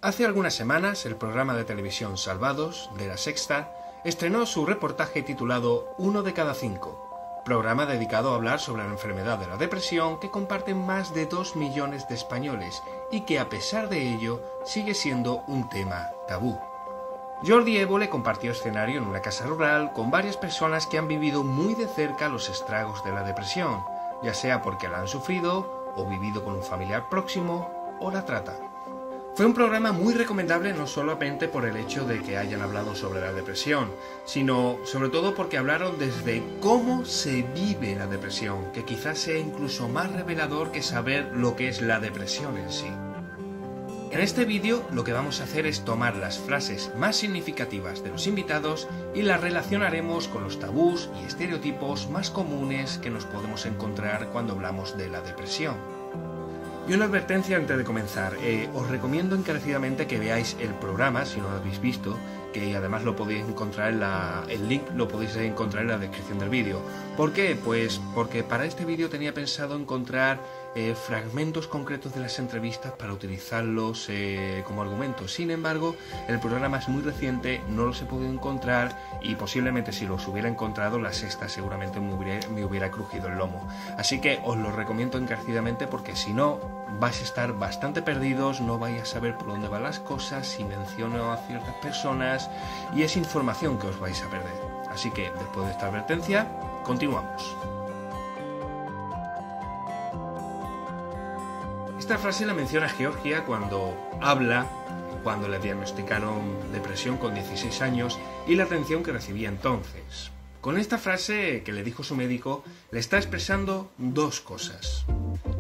Hace algunas semanas, el programa de televisión Salvados, de La Sexta, estrenó su reportaje titulado 1 de cada 5, programa dedicado a hablar sobre la enfermedad de la depresión que comparten más de 2 millones de españoles y que a pesar de ello sigue siendo un tema tabú. Jordi Évole compartió escenario en una casa rural con varias personas que han vivido muy de cerca los estragos de la depresión, ya sea porque la han sufrido o vivido con un familiar próximo o la trata. Fue un programa muy recomendable no solamente por el hecho de que hayan hablado sobre la depresión, sino sobre todo porque hablaron desde cómo se vive la depresión, que quizás sea incluso más revelador que saber lo que es la depresión en sí. En este vídeo lo que vamos a hacer es tomar las frases más significativas de los invitados y las relacionaremos con los tabús y estereotipos más comunes que nos podemos encontrar cuando hablamos de la depresión. Y una advertencia antes de comenzar, os recomiendo encarecidamente que veáis el programa, si no lo habéis visto, que además lo podéis encontrar el link lo podéis encontrar en la descripción del vídeo. ¿Por qué? Pues porque para este vídeo tenía pensado encontrar fragmentos concretos de las entrevistas para utilizarlos como argumentos. Sin embargo, el programa es muy reciente, no los he podido encontrar y posiblemente si los hubiera encontrado, La Sexta seguramente me hubiera crujido el lomo. Así que os lo recomiendo encarecidamente porque si no, vais a estar bastante perdidos, no vais a saber por dónde van las cosas, si menciono a ciertas personas y es información que os vais a perder. Así que, después de esta advertencia, continuamos. Esta frase la menciona Georgia cuando le diagnosticaron depresión con 16 años y la atención que recibía entonces. Con esta frase que le dijo su médico, le está expresando dos cosas: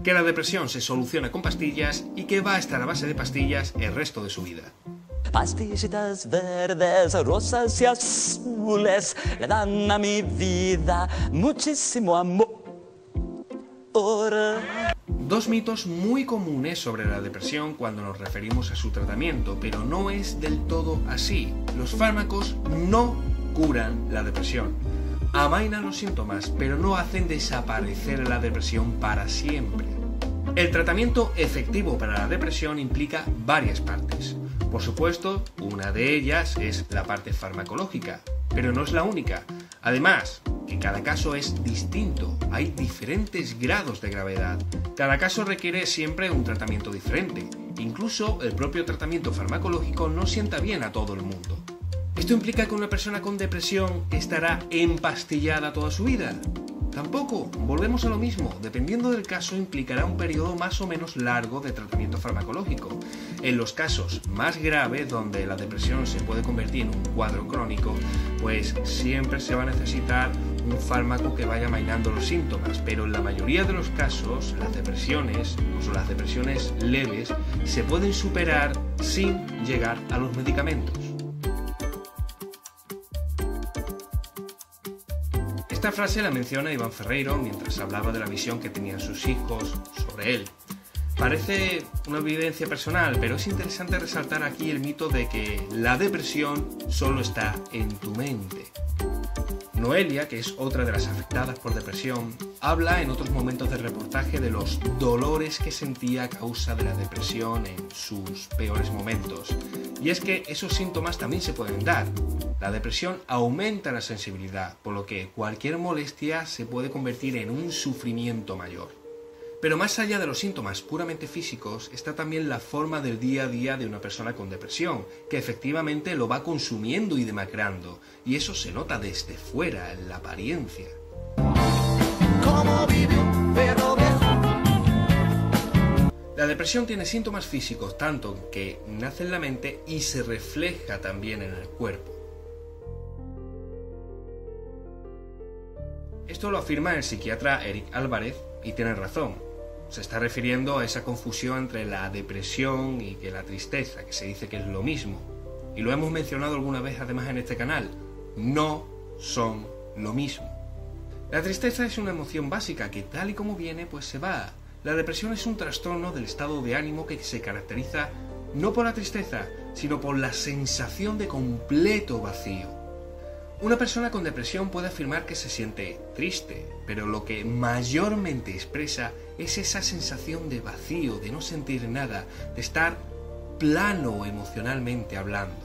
que la depresión se soluciona con pastillas y que va a estar a base de pastillas el resto de su vida. Pastillitas verdes, rosas y azules le dan a mi vida muchísimo amor. Dos mitos muy comunes sobre la depresión cuando nos referimos a su tratamiento, pero no es del todo así. Los fármacos no curan la depresión. Amainan los síntomas, pero no hacen desaparecer la depresión para siempre. El tratamiento efectivo para la depresión implica varias partes. Por supuesto, una de ellas es la parte farmacológica, pero no es la única. Además, que cada caso es distinto, hay diferentes grados de gravedad. Cada caso requiere siempre un tratamiento diferente. Incluso el propio tratamiento farmacológico no sienta bien a todo el mundo. ¿Esto implica que una persona con depresión estará empastillada toda su vida? Tampoco, volvemos a lo mismo, dependiendo del caso implicará un periodo más o menos largo de tratamiento farmacológico. En los casos más graves, donde la depresión se puede convertir en un cuadro crónico, pues siempre se va a necesitar un fármaco que vaya amainando los síntomas, pero en la mayoría de los casos, las depresiones, incluso las depresiones leves, se pueden superar sin llegar a los medicamentos. Esta frase la menciona Iván Ferreiro mientras hablaba de la visión que tenían sus hijos sobre él. Parece una vivencia personal, pero es interesante resaltar aquí el mito de que la depresión solo está en tu mente. Noelia, que es otra de las afectadas por depresión, habla en otros momentos del reportaje de los dolores que sentía a causa de la depresión en sus peores momentos. Y es que esos síntomas también se pueden dar. La depresión aumenta la sensibilidad, por lo que cualquier molestia se puede convertir en un sufrimiento mayor. Pero más allá de los síntomas puramente físicos, está también la forma del día a día de una persona con depresión, que efectivamente lo va consumiendo y demacrando, y eso se nota desde fuera, en la apariencia. La depresión tiene síntomas físicos, tanto que nace en la mente y se refleja también en el cuerpo. Esto lo afirma el psiquiatra Eric Álvarez y tiene razón. Se está refiriendo a esa confusión entre la depresión y que la tristeza, que se dice que es lo mismo. Y lo hemos mencionado alguna vez además en este canal. No son lo mismo. La tristeza es una emoción básica que tal y como viene, pues se va. La depresión es un trastorno del estado de ánimo que se caracteriza no por la tristeza, sino por la sensación de completo vacío. Una persona con depresión puede afirmar que se siente triste, pero lo que mayormente expresa es esa sensación de vacío, de no sentir nada, de estar plano emocionalmente hablando.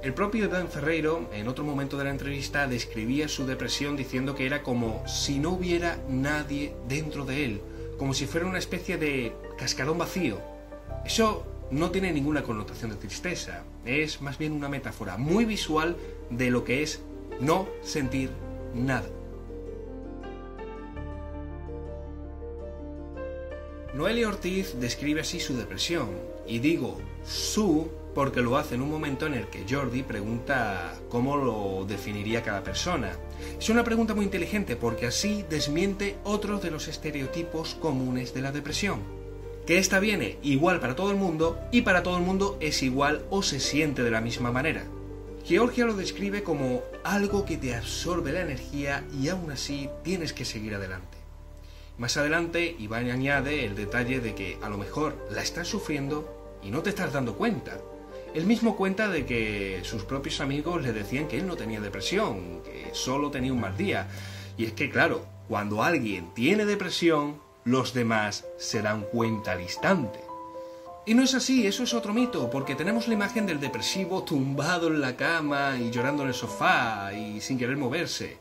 El propio Dan Ferreiro, en otro momento de la entrevista, describía su depresión diciendo que era como si no hubiera nadie dentro de él, como si fuera una especie de cascarón vacío. Eso no tiene ninguna connotación de tristeza, es más bien una metáfora muy visual de lo que es no sentir nada. Noelia Ortiz describe así su depresión, y digo su porque lo hace en un momento en el que Jordi pregunta cómo lo definiría cada persona. Es una pregunta muy inteligente porque así desmiente otros de los estereotipos comunes de la depresión. Que esta viene igual para todo el mundo y para todo el mundo es igual o se siente de la misma manera. Georgia lo describe como algo que te absorbe la energía y aún así tienes que seguir adelante. Más adelante, Iván añade el detalle de que a lo mejor la estás sufriendo y no te estás dando cuenta. Él mismo cuenta de que sus propios amigos le decían que él no tenía depresión, que solo tenía un mal día. Y es que claro, cuando alguien tiene depresión, los demás se dan cuenta al instante. Y no es así, eso es otro mito, porque tenemos la imagen del depresivo tumbado en la cama y llorando en el sofá y sin querer moverse.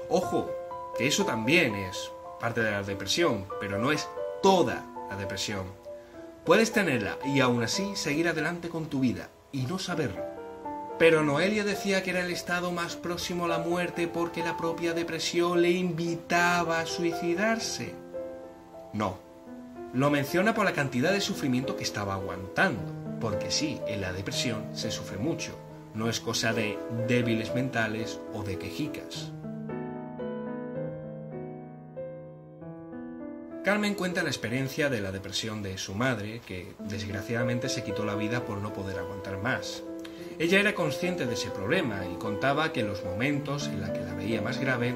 Ojo, que eso también es parte de la depresión, pero no es toda la depresión. Puedes tenerla y aún así seguir adelante con tu vida y no saberlo. Pero Noelia decía que era el estado más próximo a la muerte porque la propia depresión le invitaba a suicidarse. No, lo menciona por la cantidad de sufrimiento que estaba aguantando, porque sí, en la depresión se sufre mucho, no es cosa de débiles mentales o de quejicas. Carmen cuenta la experiencia de la depresión de su madre, que desgraciadamente se quitó la vida por no poder aguantar más. Ella era consciente de ese problema y contaba que en los momentos en los que la veía más grave,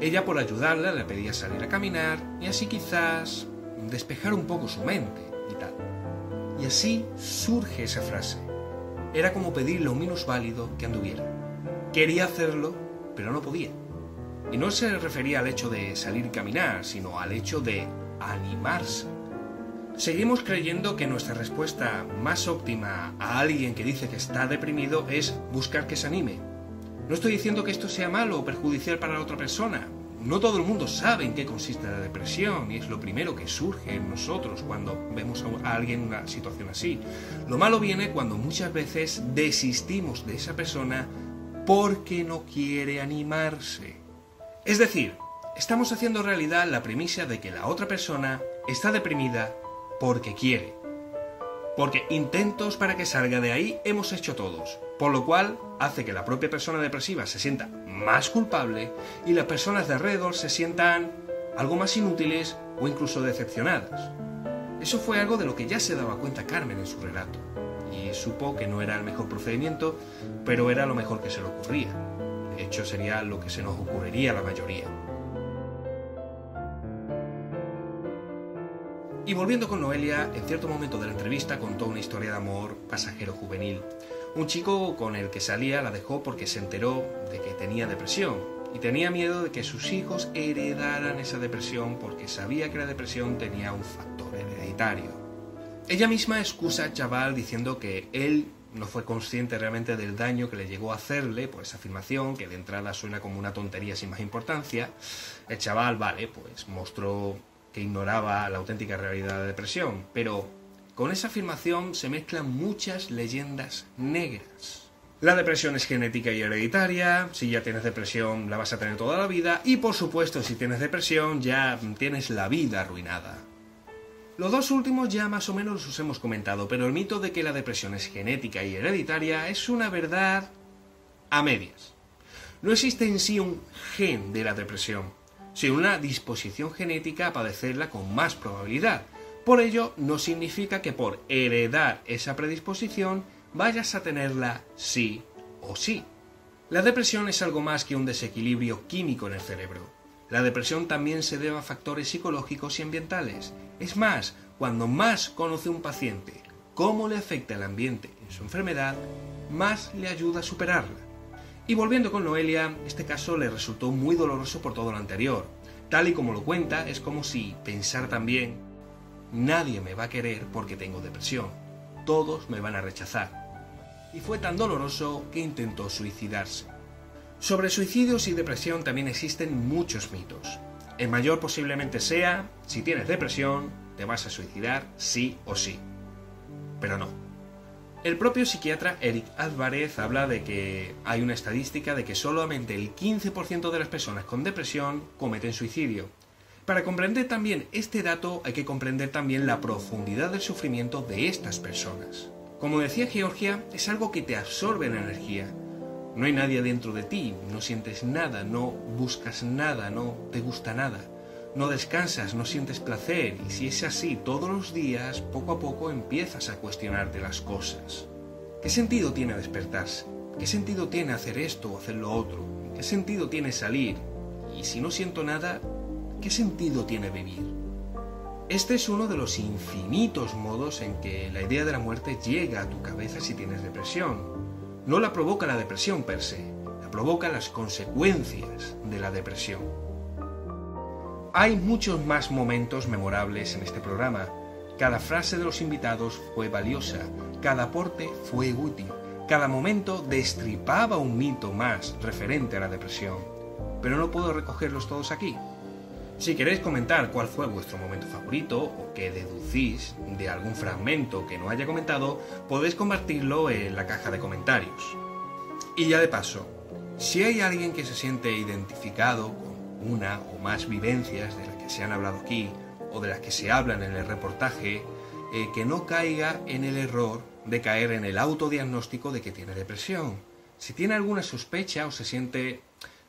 ella por ayudarla le pedía salir a caminar y así quizás despejar un poco su mente y tal. Y así surge esa frase. Era como pedirle a un minusválido que anduviera. Quería hacerlo, pero no podía. Y no se refería al hecho de salir y caminar, sino al hecho de animarse. Seguimos creyendo que nuestra respuesta más óptima a alguien que dice que está deprimido es buscar que se anime. No estoy diciendo que esto sea malo o perjudicial para la otra persona. No todo el mundo sabe en qué consiste la depresión y es lo primero que surge en nosotros cuando vemos a alguien en una situación así. Lo malo viene cuando muchas veces desistimos de esa persona porque no quiere animarse. Es decir, estamos haciendo realidad la premisa de que la otra persona está deprimida porque quiere. Porque intentos para que salga de ahí hemos hecho todos, por lo cual hace que la propia persona depresiva se sienta más culpable y las personas de alrededor se sientan algo más inútiles o incluso decepcionadas. Eso fue algo de lo que ya se daba cuenta Carmen en su relato, y supo que no era el mejor procedimiento, pero era lo mejor que se le ocurría. De hecho, sería lo que se nos ocurriría a la mayoría. Y volviendo con Noelia, en cierto momento de la entrevista contó una historia de amor pasajero juvenil. Un chico con el que salía la dejó porque se enteró de que tenía depresión y tenía miedo de que sus hijos heredaran esa depresión porque sabía que la depresión tenía un factor hereditario. Ella misma excusa al chaval diciendo que él no fue consciente realmente del daño que le llegó a hacerle por esa afirmación, que de entrada suena como una tontería sin más importancia. El chaval, vale, pues mostró que ignoraba la auténtica realidad de la depresión, pero con esa afirmación se mezclan muchas leyendas negras. La depresión es genética y hereditaria, si ya tienes depresión la vas a tener toda la vida, y por supuesto si tienes depresión ya tienes la vida arruinada. Los dos últimos ya más o menos los hemos comentado, pero el mito de que la depresión es genética y hereditaria es una verdad a medias. No existe en sí un gen de la depresión, sino una disposición genética a padecerla con más probabilidad. Por ello, no significa que por heredar esa predisposición vayas a tenerla sí o sí. La depresión es algo más que un desequilibrio químico en el cerebro. La depresión también se debe a factores psicológicos y ambientales. Es más, cuando más conoce un paciente cómo le afecta el ambiente en su enfermedad, más le ayuda a superarla. Y volviendo con Noelia, este caso le resultó muy doloroso por todo lo anterior. Tal y como lo cuenta, es como si pensara también: nadie me va a querer porque tengo depresión. Todos me van a rechazar. Y fue tan doloroso que intentó suicidarse. Sobre suicidios y depresión también existen muchos mitos. El mayor posiblemente sea, si tienes depresión, te vas a suicidar sí o sí. Pero no. El propio psiquiatra Eric Álvarez habla de que hay una estadística de que solamente el 15% de las personas con depresión cometen suicidio. Para comprender también este dato hay que comprender también la profundidad del sufrimiento de estas personas. Como decía Georgia, es algo que te absorbe la energía. No hay nadie dentro de ti, no sientes nada, no buscas nada, no te gusta nada. No descansas, no sientes placer, y si es así todos los días, poco a poco empiezas a cuestionarte las cosas. ¿Qué sentido tiene despertarse? ¿Qué sentido tiene hacer esto o hacer lo otro? ¿Qué sentido tiene salir? Y si no siento nada, ¿qué sentido tiene vivir? Este es uno de los infinitos modos en que la idea de la muerte llega a tu cabeza si tienes depresión. No la provoca la depresión per se, la provoca las consecuencias de la depresión. Hay muchos más momentos memorables en este programa. Cada frase de los invitados fue valiosa, cada aporte fue útil, cada momento destripaba un mito más referente a la depresión. Pero no puedo recogerlos todos aquí. Si queréis comentar cuál fue vuestro momento favorito o qué deducís de algún fragmento que no haya comentado, podéis compartirlo en la caja de comentarios. Y ya de paso, si hay alguien que se siente identificado con una o más vivencias de las que se han hablado aquí o de las que se hablan en el reportaje, que no caiga en el error de caer en el autodiagnóstico de que tiene depresión. Si tiene alguna sospecha o se siente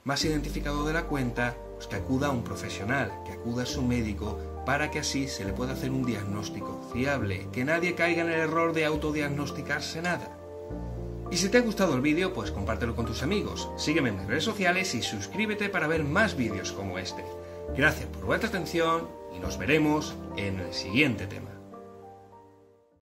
más identificado de la cuenta, pues que acuda a un profesional, que acuda a su médico, para que así se le pueda hacer un diagnóstico fiable, que nadie caiga en el error de autodiagnosticarse nada. Y si te ha gustado el vídeo, pues compártelo con tus amigos, sígueme en mis redes sociales y suscríbete para ver más vídeos como este. Gracias por vuestra atención y nos veremos en el siguiente tema.